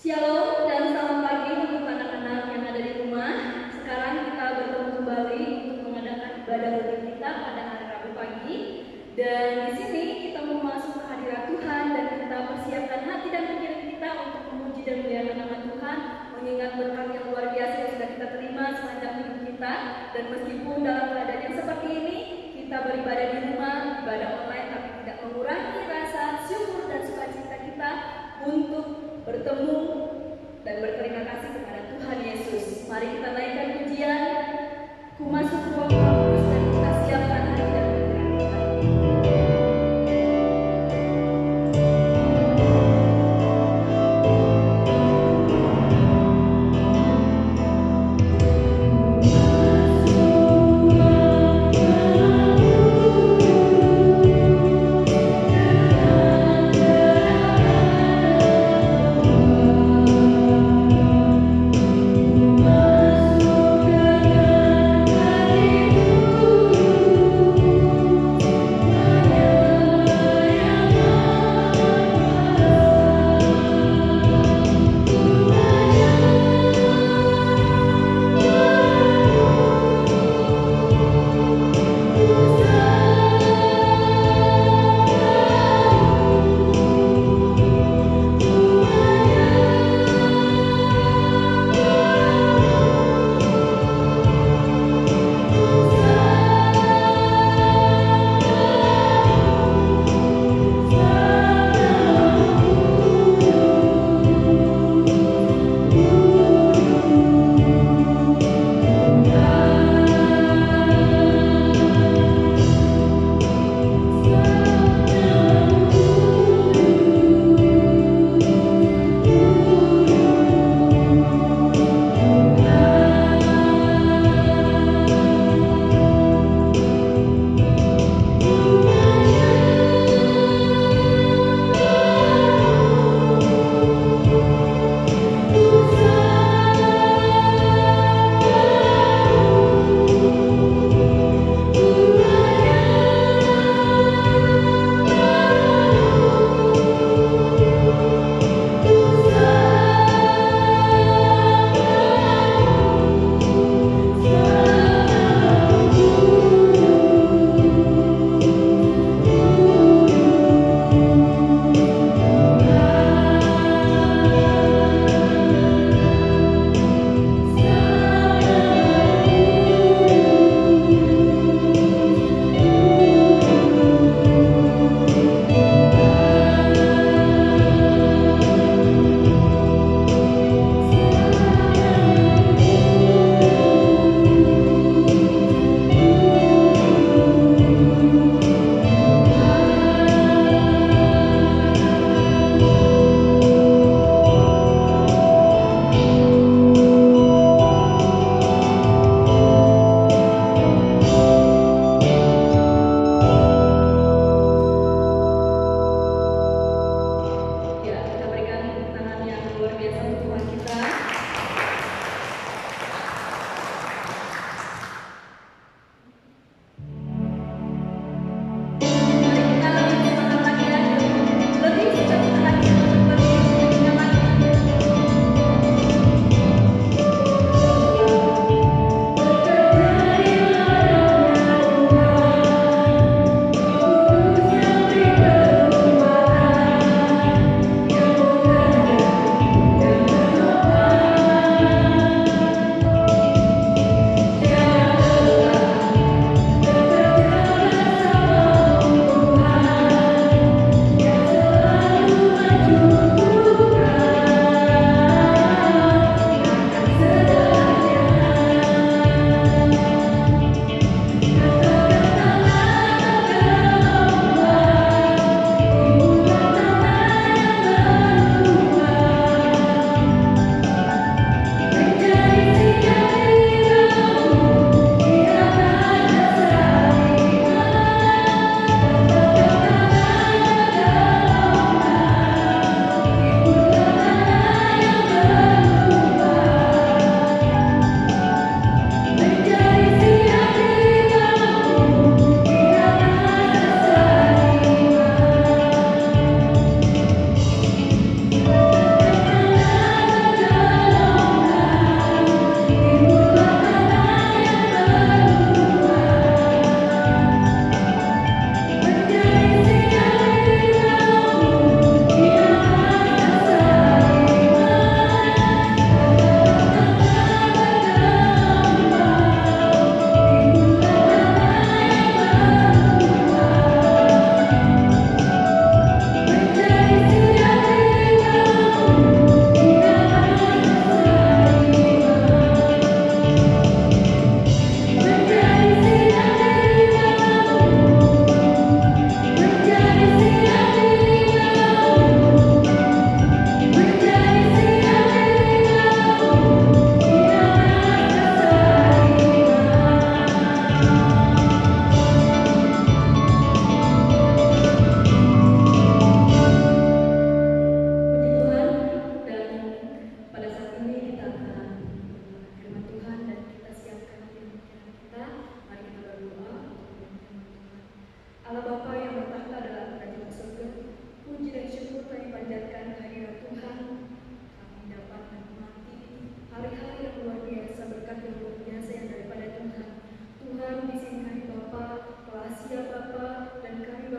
Shalom dan selamat pagi untuk anak-anak yang ada di rumah. Sekarang kita bertemu kembali untuk mengadakan ibadah rutin kita pada hari Rabu pagi. Dan di sini kita mau masuk ke hadirat Tuhan dan kita persiapkan hati dan pikiran kita untuk memuji dan memuliakan nama Tuhan, mengingat berkat yang luar biasa yang sudah kita terima sepanjang hidup kita. Dan meskipun dalam keadaan yang seperti ini, kita beribadah di rumah, ibadah online, tapi tidak mengurangi rasa syukur dan sukacita kita untuk bertemu dan berterima kasih kepada Tuhan Yesus. Mari kita naikkan pujian, ku masuk ruang kudus dan kita siapkan hati dan pikiran kita. Ku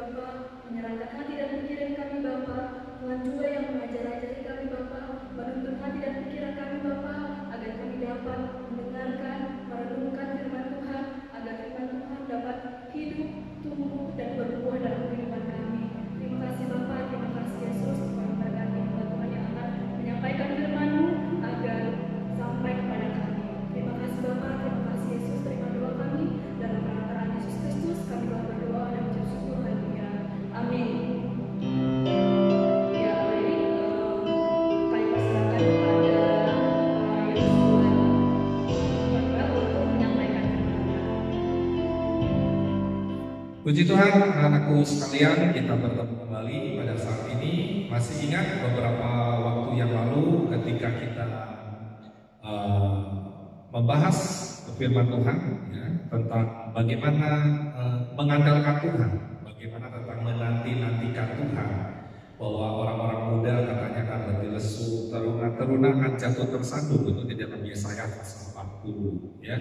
Bapa, menyerahkan hati dan pikiran kami Bapa. Tuhan juga yang mengajar-ajari kami Bapa, menuntun hati dan pikiran kami Bapa, agar kami dapat mendengarkan, merenungkan firman Tuhan, agar firman Tuhan dapat hidup, tumbuh, dan berbuah dalam kehidupan kami. Terima kasih Bapa, terima kasih Yesus, Tuhan berkati hamba Tuhan yang akan menyampaikan firman-Mu agar sampai kepada kami. Terima kasih Bapa, terima kasih Yesus, terima doa kami dalam nama Tuhan Yesus Kristus. Kami telah berdoa dan mengucap syukur. Haleluya. Amin. Ya, baik. Kami persilakan kepada Yosua untuk menyampaikan firman-Nya. Puji Tuhan, anak-anakku sekalian, kita bertemu kembali pada saat ini. Masih ingat beberapa waktu yang lalu ketika kita membahas firman Tuhan ya, tentang bagaimana mengandalkan Tuhan, bagaimana tentang menanti-nantikan Tuhan, bahwa orang-orang muda katanya akan lebih lesu, teruna-teruna akan jatuh tersandung, itu di dalam Yesaya pasal 40 ya.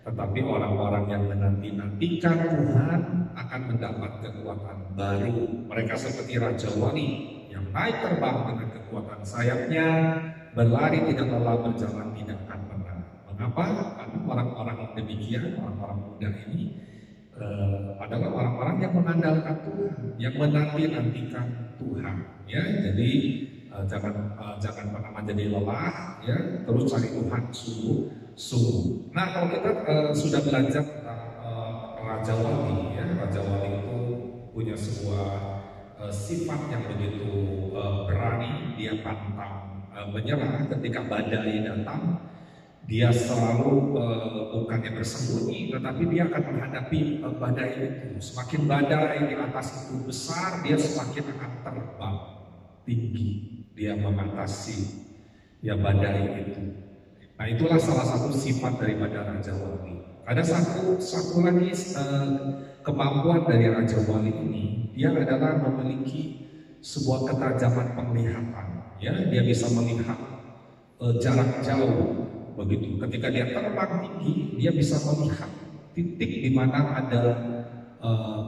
Tetapi orang-orang yang menanti-nantikan Tuhan akan mendapat kekuatan baru. Mereka seperti Raja Wali yang naik terbang dengan kekuatan sayapnya, berlari tidak lelah, berjalan tidak akan pernah. Mengapa? Karena orang-orang demikian, orang-orang muda ini adalah orang-orang yang mengandalkan Tuhan, yang menanti-nantikan Tuhan. Ya, jadi jangan pernah menjadi lelah, ya, terus cari Tuhan sungguh. Nah, kalau kita sudah belajar tentang Raja Wali, ya, Raja Wali itu punya sebuah sifat yang begitu berani. Dia pantang menyerah ketika badai datang. Dia selalu bukannya bersembunyi, tetapi dia akan menghadapi badai itu. Semakin badai di atas itu besar, dia semakin akan terbang tinggi. Dia mengatasi ya badai itu. Nah, itulah salah satu sifat daripada Raja Wali. Ada satu lagi kemampuan dari Raja Wali ini. Dia adalah memiliki sebuah ketajaman penglihatan. Ya, dia bisa melihat jarak jauh. Begitu, ketika dia terbang tinggi, dia bisa melihat titik di mana ada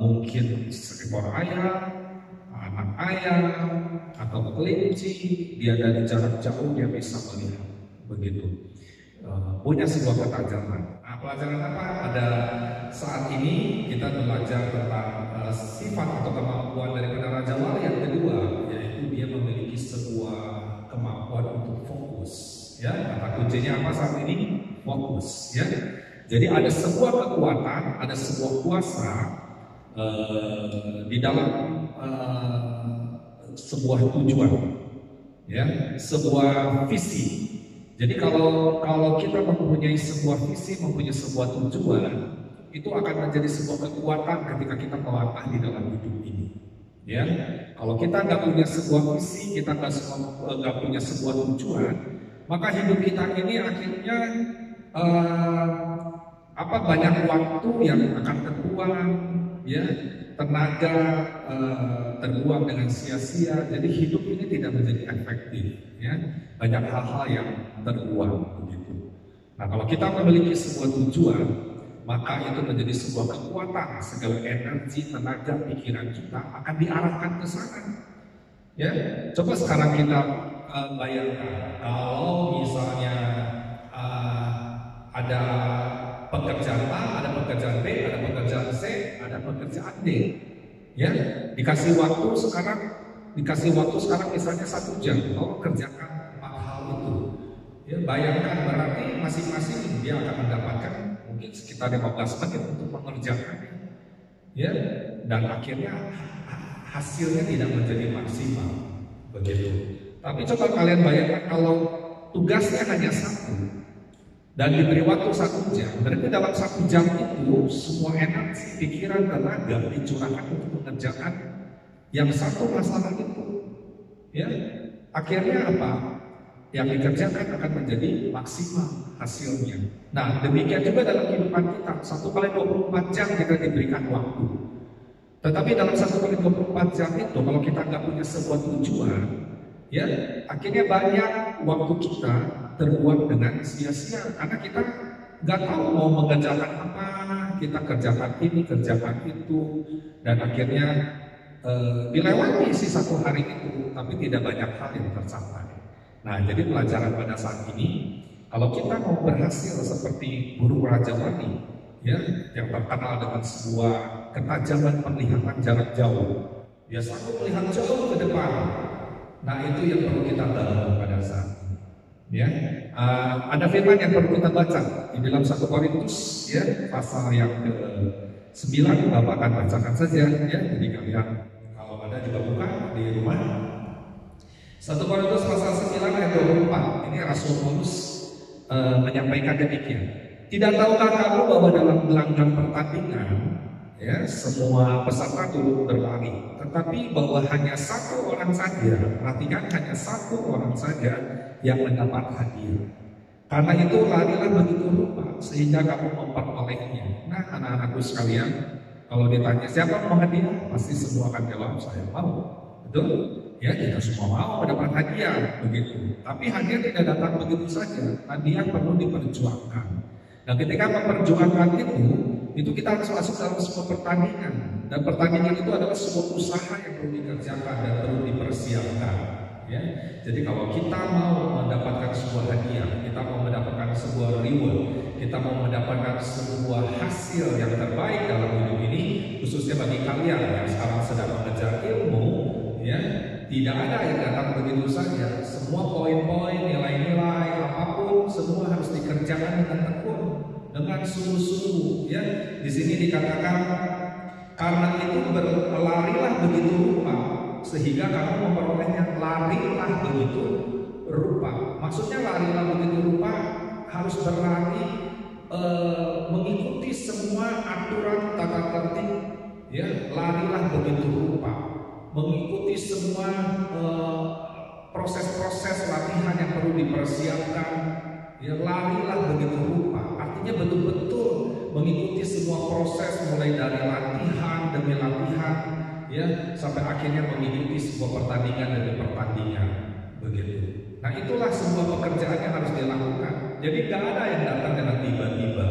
mungkin seekor ayam, anak ayam, atau kelinci. Dia dari jarak jauh dia bisa melihat. Begitu, punya sebuah ketajaman. Nah, pelajaran apa? Pada saat ini kita belajar tentang sifat atau kemampuan daripada Raja Wali yang kedua, yaitu dia memiliki sebuah kemampuan untuk fokus. Ya, kata kuncinya apa saat ini? Fokus. Ya, jadi ada sebuah kekuatan, ada sebuah kuasa di dalam sebuah tujuan, ya, sebuah visi. Jadi kalau kita mempunyai sebuah visi, mempunyai sebuah tujuan, itu akan menjadi sebuah kekuatan ketika kita melangkah di dalam hidup ini. Ya, kalau kita nggak punya sebuah visi, kita nggak punya sebuah tujuan, maka hidup kita ini akhirnya banyak waktu yang akan terbuang, ya, tenaga terbuang dengan sia-sia. Jadi hidup ini tidak menjadi efektif, ya. Banyak hal-hal yang terbuang begitu. Nah, kalau kita memiliki sebuah tujuan, maka itu menjadi sebuah kekuatan. Segala energi, tenaga, pikiran kita akan diarahkan ke sana. Ya, coba sekarang kita bayangkan kalau misalnya ada pekerjaan A, ada pekerjaan B, ada pekerjaan C, ada pekerjaan D. Ya, dikasih waktu sekarang misalnya 1 jam, kalau kerjakan 4 hal itu. Ya, bayangkan berarti masing-masing dia akan mendapatkan mungkin sekitar 15 menit untuk mengerjakannya. Ya, dan akhirnya hasilnya tidak menjadi maksimal. Begitu. Tapi coba kalian bayangkan kalau tugasnya hanya 1 dan diberi waktu 1 jam, berarti dalam 1 jam itu semua energi, pikiran, tenaga dicurahkan untuk mengerjakan yang satu masalah itu. Ya, akhirnya apa? Yang dikerjakan akan menjadi maksimal hasilnya. Nah, demikian juga dalam kehidupan kita. 1 kali 24 jam kita diberikan waktu. Tetapi dalam 1 kali 24 jam itu, kalau kita nggak punya sebuah tujuan, ya, akhirnya banyak waktu kita terbuang dengan sia-sia karena kita nggak tahu mau mengerjakan apa, kita kerjakan ini, kerjakan itu, dan akhirnya dilewati si satu hari itu, tapi tidak banyak hal yang tercapai. Nah, jadi pelajaran pada saat ini, kalau kita mau berhasil seperti burung Raja Wali, ya, yang terkenal dengan sebuah ketajaman penglihatan jarak jauh, dia sanggup melihat jauh ke depan. Nah, itu yang perlu kita bangun pada saat ini. Ya, ada firman yang perlu kita baca di dalam 1 Korintus, ya, pasal yang ke-9. Bapak akan bacakan saja, ya. Jadi kalian kalau ada juga buka di rumah. 1 Korintus pasal 9 ayat 24. Ini Rasul Paulus menyampaikan demikian. Tidak tahukah kamu bahwa dalam gelanggang pertandingan, ya, semua peserta turut berlari, tetapi bahwa hanya satu orang saja, perhatikan, hanya satu orang saja yang mendapat hadiah. Karena itu larilah begitu rupa sehingga kamu memperolehnya. Nah, anak-anakku sekalian, kalau ditanya siapa mau hadiah, pasti semua akan jawab saya mau. Betul? Ya, kita semua mau mendapat hadiah, begitu. Tapi hadiah tidak datang begitu saja. Hadiah perlu diperjuangkan. Dan ketika memperjuangkan itu kita harus masuk dalam sebuah pertandingan. Dan pertandingan itu adalah sebuah usaha yang perlu dikerjakan dan perlu dipersiapkan. Ya, jadi kalau kita mau mendapatkan sebuah hadiah, kita mau mendapatkan sebuah reward, kita mau mendapatkan sebuah hasil yang terbaik dalam hidup ini, khususnya bagi kalian yang sekarang sedang mengejar ilmu, ya, tidak ada yang datang begitu saja. Semua poin-poin, nilai-nilai, apapun, semua harus dikerjakan dengan tekun, dengan sungguh-sungguh. Ya, di sini dikatakan karena itu berlarilah begitu rupa sehingga kamu memperolehnya. Larilah begitu rupa. Maksudnya larilah begitu rupa harus berlari mengikuti semua aturan tata tertib. Ya, larilah begitu rupa, mengikuti semua proses-proses latihan yang perlu dipersiapkan. Ya, larilah begitu rupa. Artinya betul-betul mengikuti semua proses mulai dari latihan demi latihan, ya, sampai akhirnya mengikuti sebuah pertandingan demi pertandingan, begitu. Nah, itulah sebuah pekerjaan yang harus dilakukan. Jadi tidak ada yang datang dengan tiba-tiba,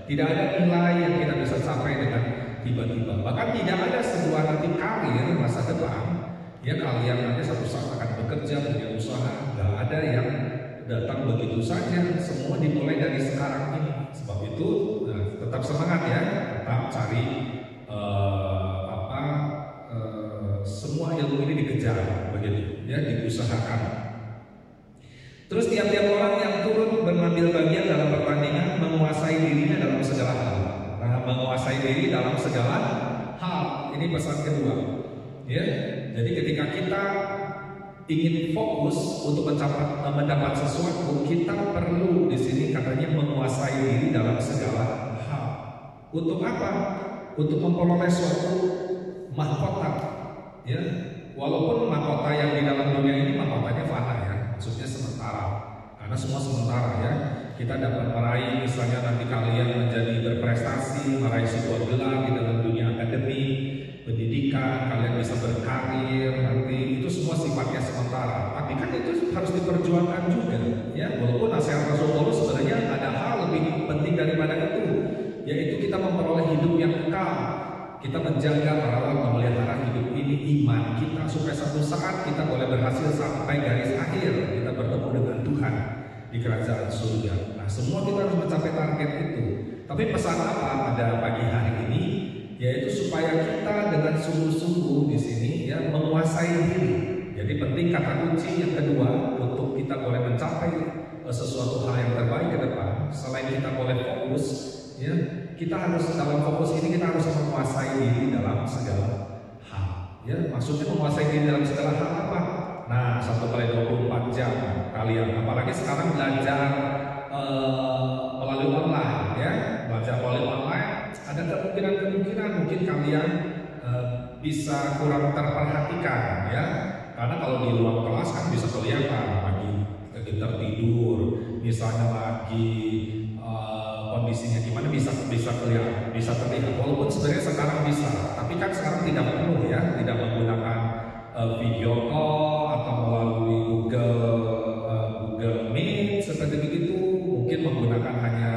tidak ada nilai yang kita bisa capai dengan tiba-tiba. Bahkan tidak ada sebuah nanti karir masa depan, ya, kalian nanti satu saat akan bekerja punya usaha, nggak ada yang datang begitu saja. Semua dimulai dari sekarang ini. Sebab itu tetap semangat, ya, tetap cari semua ilmu ini dikejar, begitu, ya, diusahakan. Terus tiap-tiap orang yang turut mengambil bagian dalam pertandingan menguasai dirinya dalam segala hal. Nah, menguasai diri dalam segala hal, ini pesan kedua, ya. Jadi ketika kita ingin fokus untuk mendapat sesuatu, kita perlu di sini katanya menguasai diri dalam segala hal. Untuk apa? Untuk memperoleh suatu mahkota. Ya, walaupun mahkota yang di dalam dunia ini mahkotanya fana, ya, maksudnya sementara. Karena semua sementara, ya. Kita dapat meraih, misalnya nanti kalian menjadi berprestasi, meraih sebuah gelar di dalam dunia akademi, pendidikan, kalian bisa berkarir, nanti itu semua sifatnya sementara. Tapi kan itu harus diperjuangkan juga, ya. Walaupun nasihat Rasul Paulus sebenarnya ada hal lebih penting daripada itu, yaitu kita memperoleh hidup yang kekal. Kita menjaga, merawat, memelihara hidup ini, iman kita, supaya satu saat kita boleh berhasil sampai garis akhir, kita bertemu dengan Tuhan di kerajaan surga. Nah, semua kita harus mencapai target itu. Tapi pesan apa pada pagi hari ini? Yaitu supaya kita dengan sungguh-sungguh di sini, ya, menguasai diri. Jadi penting kata kunci yang kedua untuk kita boleh mencapai sesuatu hal yang terbaik ke depan. Selain kita boleh fokus, ya, kita harus dalam fokus ini kita harus menguasai diri dalam segala hal. Ya, maksudnya menguasai diri dalam segala hal apa? Nah, 1x24 jam kalian, apalagi sekarang belajar melalui online, ya, belajar melalui online, ada kemungkinan mungkin kalian bisa kurang terperhatikan, ya, karena kalau di luar kelas kan bisa kelihatan lagi tertidur, misalnya lagi kondisinya gimana bisa kelihatan, bisa terlihat. Walaupun sebenarnya sekarang bisa, tapi kan sekarang tidak penuh, ya, tidak menggunakan video call atau melalui Google Meet seperti begitu. Mungkin menggunakan hanya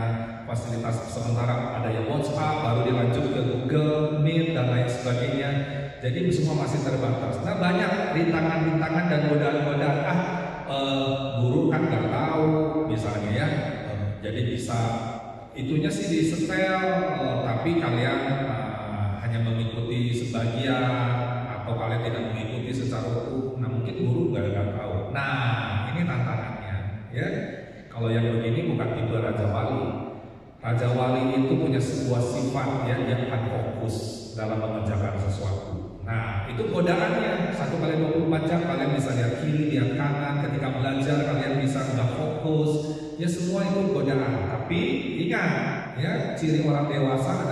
fasilitas sementara, ada yang WhatsApp, baru dilanjut ke Google Meet dan lain sebagainya. Jadi semua masih terbatas. Nah, banyak rintangan-rintangan dan godaan-godaan. Guru kan nggak tahu, misalnya ya. Jadi bisa itunya sih disetel, tapi kalian hanya mengikuti sebagian atau kalian tidak mengikuti secara utuh. Nah, mungkin guru nggak tahu. Nah, ini tantangannya, ya. Kalau yang begini bukan tipe Raja Wali. Raja Wali itu punya sebuah sifat ya, dia akan fokus dalam mengerjakan sesuatu. Nah, itu godaannya. 1x24 jam kalian bisa lihat kiri, lihat kanan. Ketika belajar kalian bisa nggak fokus. Ya semua itu godaan. Tapi ingat, ya ciri orang dewasa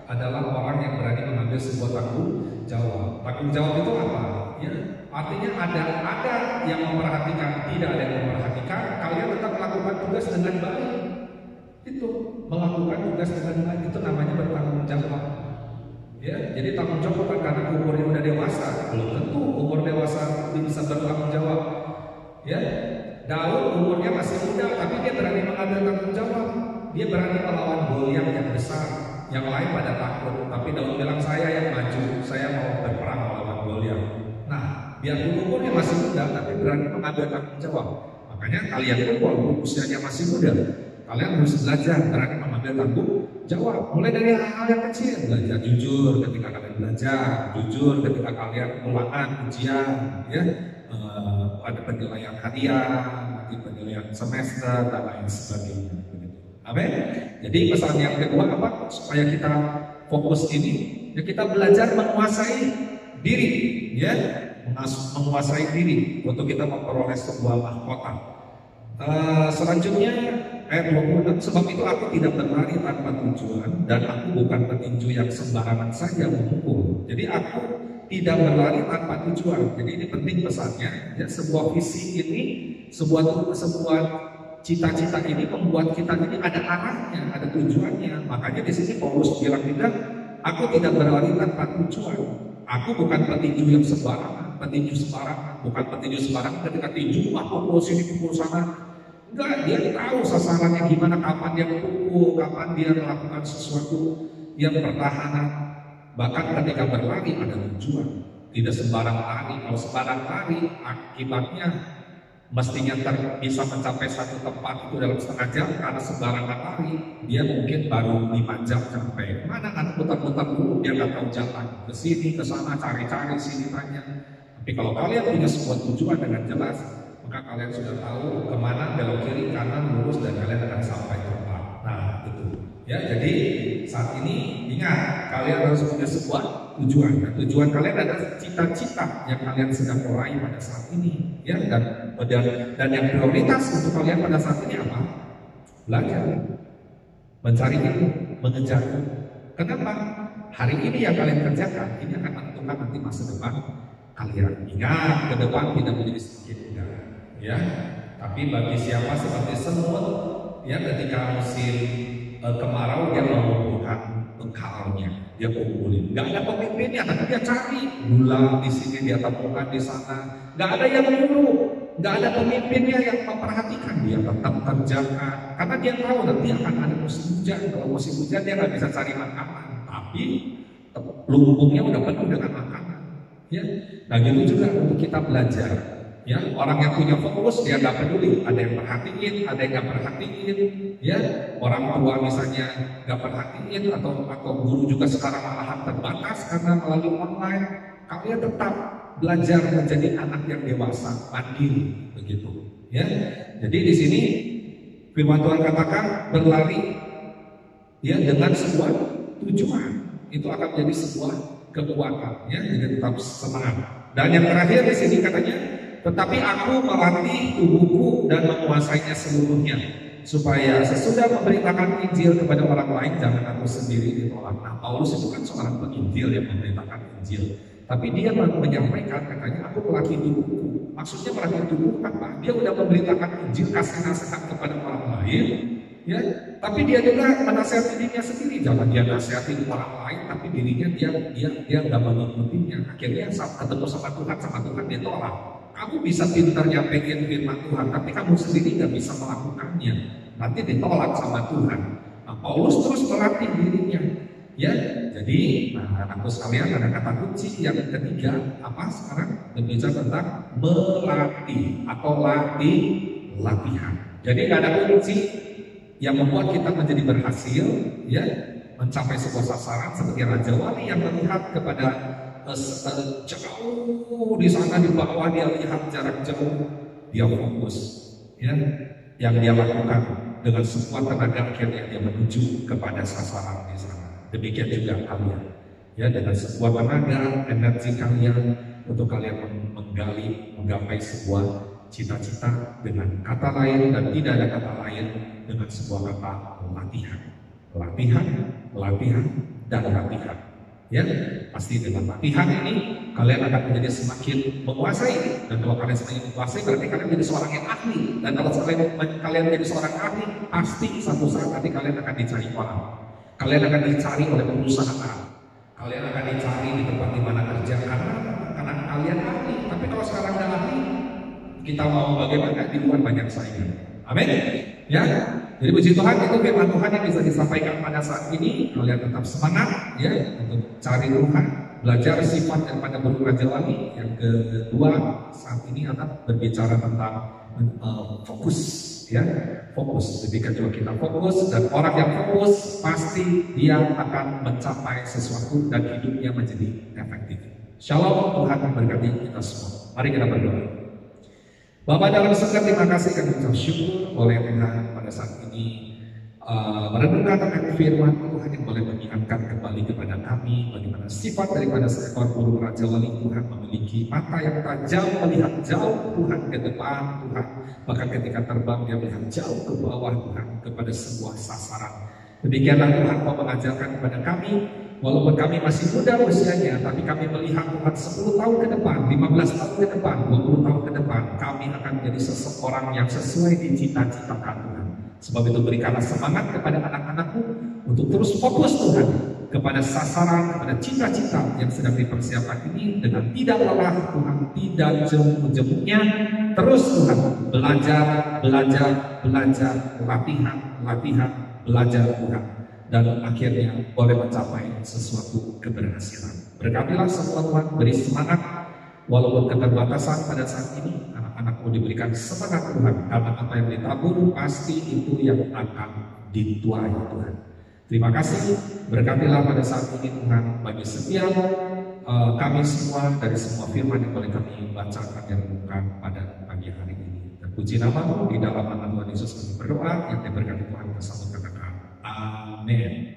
adalah orang yang berani mengambil sebuah tanggung jawab. Tanggung jawab itu apa? Ya, artinya ada yang memperhatikan, tidak ada yang memperhatikan. Kalian tetap melakukan tugas dengan baik. Itu melakukan tugas dengan baik itu namanya bertanggung jawab. Ya, jadi tanggung jawab bukan karena umurnya udah dewasa, belum tentu umur dewasa bisa bertanggung jawab. Ya, Daud umurnya masih muda, tapi dia berani mengambil tanggung jawab. Dia berani melawan Goliat yang besar, yang lain pada takut. Tapi Daud bilang saya yang maju, saya mau berperang melawan Goliat. Nah, biarpun umurnya masih muda, tapi berani mengambil tanggung jawab. Makanya kalian pun walaupun usianya masih muda, kalian harus belajar berani mengambil tanggung jawab. Mulai dari hal-hal yang kecil, belajar jujur ketika kalian belajar, jujur ketika kalian ulangan ujian, ya. Ada penilaian harian, nanti penilaian semester dan lain sebagainya. Amin. Jadi pesan yang kedua apa? Supaya kita fokus ini, ya kita belajar menguasai diri, ya, menguasai diri untuk kita memperoleh sebuah mahkota. Selanjutnya ayat 26, sebab itu aku tidak berlari tanpa tujuan dan aku bukan petinju yang sembarangan saja memukul. Jadi aku tidak berlari tanpa tujuan. Jadi ini penting pesannya. Ya, sebuah visi ini, sebuah cita-cita ini membuat kita ini ada arahnya, ada tujuannya. Makanya di sini Paulus bilang juga, aku tidak berlari tanpa tujuan. Aku bukan petinju yang sembarangan, bukan petinju sembarangan ketika tinju, pukul sini, pukul sana. Enggak, dia tahu sasarannya gimana, kapan dia pukul, kapan dia melakukan sesuatu yang pertahanan. Bahkan ketika berlari ada tujuan, tidak sembarang lari. Kalau sembarang lari, akibatnya mestinya bisa mencapai satu tempat itu dalam setengah jam, karena sembarangan lari, dia mungkin baru 5 jam sampai. Mana kan putar-putar dulu, dia nggak tahu jalan ke sini, ke sana, cari-cari sini tanya. Tapi kalau kalian punya sebuah tujuan dengan jelas, maka kalian sudah tahu kemana, belok kiri, kanan, lurus, dan kalian akan sampai tempat. Nah itu. Ya, jadi saat ini ingat, kalian harus punya sebuah tujuan. Nah, tujuan kalian adalah cita-cita yang kalian sedang meraih pada saat ini. Ya, dan yang prioritas untuk kalian pada saat ini apa? Belajar, mencari ilmu, mengejar. Kenapa? Hari ini yang kalian kerjakan ini akan menentukan nanti masa depan kalian. Ingat, ke depan tidak menjadi sedikit mudah. Ya, tapi bagi siapa seperti semut, ya ketika musim kemarau dia mengumpulkan bekalnya, dia kumpulin. Gak ada pemimpinnya, tapi dia cari gula di sini, dia temukan di sana. Gak ada yang nyuruh, gak ada pemimpinnya yang memperhatikan, dia tetap kerjakan. Karena dia tahu nanti akan ada musim hujan. Kalau musim hujan dia nggak bisa cari makanan, tapi lumbungnya udah penuh dengan makanan. Ya, nah gitu juga untuk kita belajar. Ya, orang yang punya fokus dia nggak peduli, ada yang perhatiin, ada yang nggak perhatiin. Ya, orang tua misalnya nggak perhatiin atau guru juga sekarang malahan terbatas karena melalui online. Kalian tetap belajar menjadi anak yang dewasa, mandiri, begitu. Ya, jadi di sini firman Tuhan katakan berlari, ya dengan sebuah tujuan itu akan menjadi sebuah kekuatan. Ya, jadi tetap semangat. Dan yang terakhir di sini katanya, tetapi aku melatih tubuhku dan menguasainya seluruhnya, supaya sesudah memberitakan Injil kepada orang lain, jangan aku sendiri ditolak. Nah, Paulus itu kan seorang penginjil yang memberitakan Injil, tapi dia menyampaikan katanya, aku melatih tubuhku. Maksudnya melatih tubuh apa? Dia udah memberitakan Injil, kasih nasihat kepada orang lain, ya. Tapi dia juga menasihati dirinya sendiri. Jangan dia nasihati orang lain, tapi dirinya dia nggak mengikutinya. Akhirnya saat ketemu sama Tuhan dia tolak. Kamu bisa pintar nyampein firman Tuhan, tapi kamu sendiri nggak bisa melakukannya. Nanti ditolak sama Tuhan. Nah, Paulus terus melatih dirinya. Ya, Jadi, anakku sekalian, ada kata kunci yang ketiga apa sekarang? Berbicara tentang melatih atau latihan. Jadi nggak ada kunci yang membuat kita menjadi berhasil, ya, mencapai sebuah sasaran seperti Raja Wali yang melihat kepada jauh di sana di bawah, dia lihat jarak jauh, dia fokus, ya, yang dia lakukan dengan sekuat tenaga akhirnya dia menuju kepada sasaran di sana. Demikian juga kalian, ya, dengan sekuat tenaga, energi kalian untuk kalian menggapai sebuah cita-cita, dengan kata lain dan tidak ada kata lain, dengan sebuah kata latihan, latihan, dan latihan. Ya, pasti dengan latihan ini kalian akan menjadi semakin menguasai, dan kalau kalian semakin menguasai berarti kalian menjadi seorang yang ahli, dan kalau kalian menjadi seorang ahli, pasti satu saat nanti kalian akan dicari orang, kalian akan dicari oleh perusahaan, kalian akan dicari di tempat di mana kerja karena kalian ahli. Tapi kalau sekarang nggak ahli, kita mau bagaimana? Di luar banyak saingan. Amin. Ya. Jadi puji Tuhan, itu firman Tuhan yang bisa disampaikan pada saat ini. Kalian tetap semangat, ya, untuk cari Tuhan, belajar sifat daripada burung Raja Wali. Yang kedua saat ini akan berbicara tentang fokus, ya, fokus. Ketika juga kita fokus, dan orang yang fokus pasti dia akan mencapai sesuatu dan hidupnya menjadi efektif. Shalom, Tuhan memberkati kita semua. Mari kita berdoa. Bapak dalam surga, terima kasih kami ucap syukur oleh Tuhan pada saat ini merenungkan tentang firman Tuhan yang boleh mengingatkan kembali kepada kami bagaimana sifat daripada seekor burung Raja Wali. Tuhan memiliki mata yang tajam, melihat jauh Tuhan ke depan Tuhan, bahkan ketika terbang dia melihat jauh ke bawah Tuhan kepada sebuah sasaran. Demikianlah Tuhan mau mengajarkan kepada kami. Walaupun kami masih muda usianya, tapi kami melihat Tuhan 10 tahun ke depan, 15 tahun ke depan, 20 tahun ke depan, kami akan menjadi seseorang yang sesuai dicita-citakan Tuhan. Sebab itu berikanlah semangat kepada anak-anakmu untuk terus fokus Tuhan kepada sasaran, kepada cita-cita yang sedang dipersiapkan ini dengan tidak lelah Tuhan, tidak jemu-jemunya. Terus Tuhan belajar, latihan, belajar Tuhan. Dan akhirnya boleh mencapai sesuatu keberhasilan. Berkatilah semua Tuhan, beri semangat walaupun keterbatasan pada saat ini. Anak-anakmu diberikan semangat Tuhan, karena apa yang ditabur pasti itu yang akan dituai Tuhan. Terima kasih, berkatilah pada saat ini Tuhan bagi setiap kami semua dari semua firman yang boleh kami bacakan dan renungkan pada pagi hari ini. Dan puji nama-Mu, di dalam nama Tuhan Yesus kami berdoa, yang diberkati Tuhan bersama katakan amin.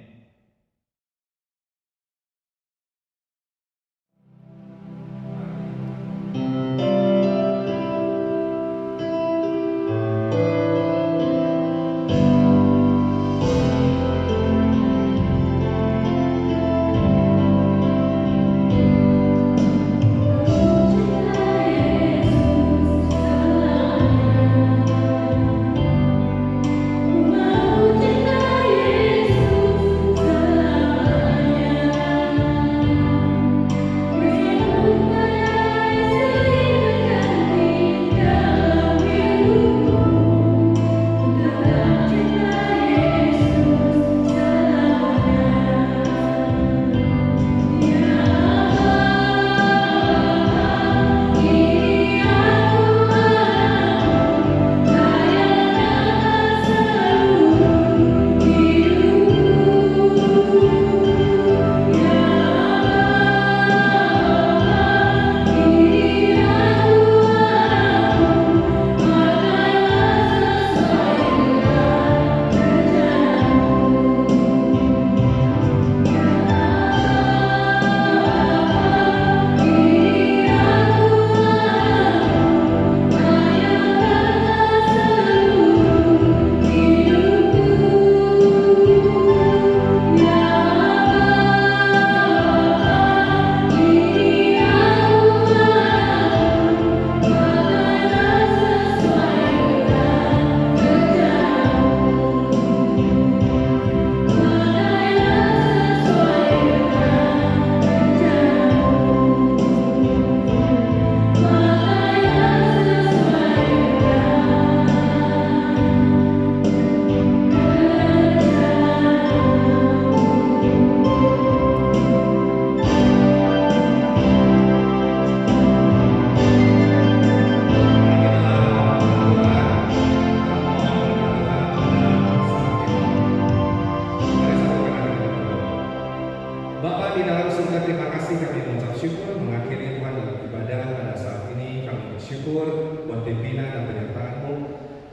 bersyukur buat pimpinan dan penyertaan-Mu.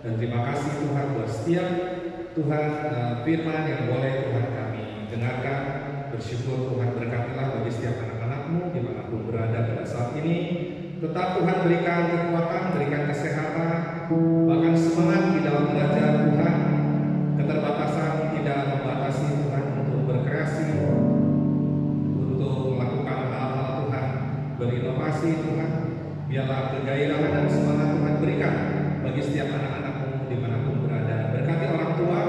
Dan terima kasih Tuhan buat setiap Tuhan firman yang boleh Tuhan kami dengarkan. Bersyukur Tuhan berkatilah bagi setiap anak-anak-Mu dimanapun berada pada saat ini. Tetap Tuhan berikan kekuatan, berikan kesehatan, bahkan semangat di dalam belajar Tuhan. Keterbatasan tidak membatasi Tuhan untuk berkreasi, untuk melakukan hal-hal Tuhan, berinovasi Tuhan. Biarlah kegairahan dan semangat Tuhan berikan bagi setiap anak-anak-Mu dimanapun berada. Berkati orang tua,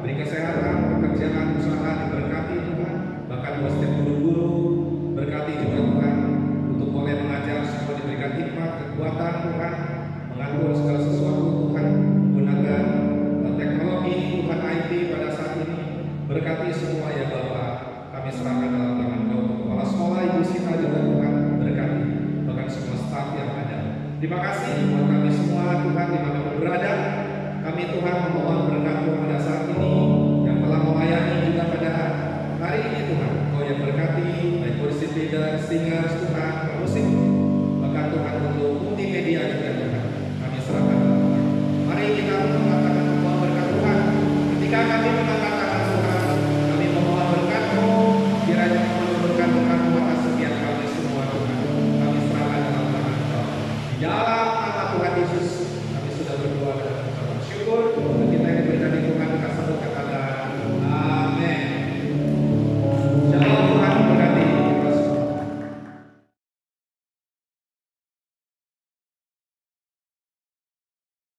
beri kesehatan, pekerjaan, usaha diberkati Tuhan. Bahkan buat setiap guru-guru, berkati juga Tuhan untuk boleh mengajar, semua diberikan hikmat, kekuatan Tuhan, mengatur segala sesuatu Tuhan, gunakan teknologi Tuhan IT pada saat ini. Berkati semua ya Bapak, kami serahkan dalam tangan Kau untuk kepala sekolah, Ibu Sita juga Tuhan, berkati bahkan semua staf yang ada. Terima kasih buat kami semua Tuhan dimanapun berada. Kami Tuhan memohon berkat-Mu pada saat ini yang telah melayani juga pada hari ini Tuhan. Kau yang berkati baik worship leader, singers Tuhan, musik, bahkan Tuhan untuk multimedia juga Tuhan. Kami serahkan dalam tangan. Mari kita mengatakan mohon berkat Tuhan. Ketika kami mengatakan Tuhan, kami memohon berkat-Mu, kiranya menurunkan berkat-Mu atas setiap kami semua Tuhan. Kami serahkan dalam tangan Kau. Di dalam nama Tuhan Yesus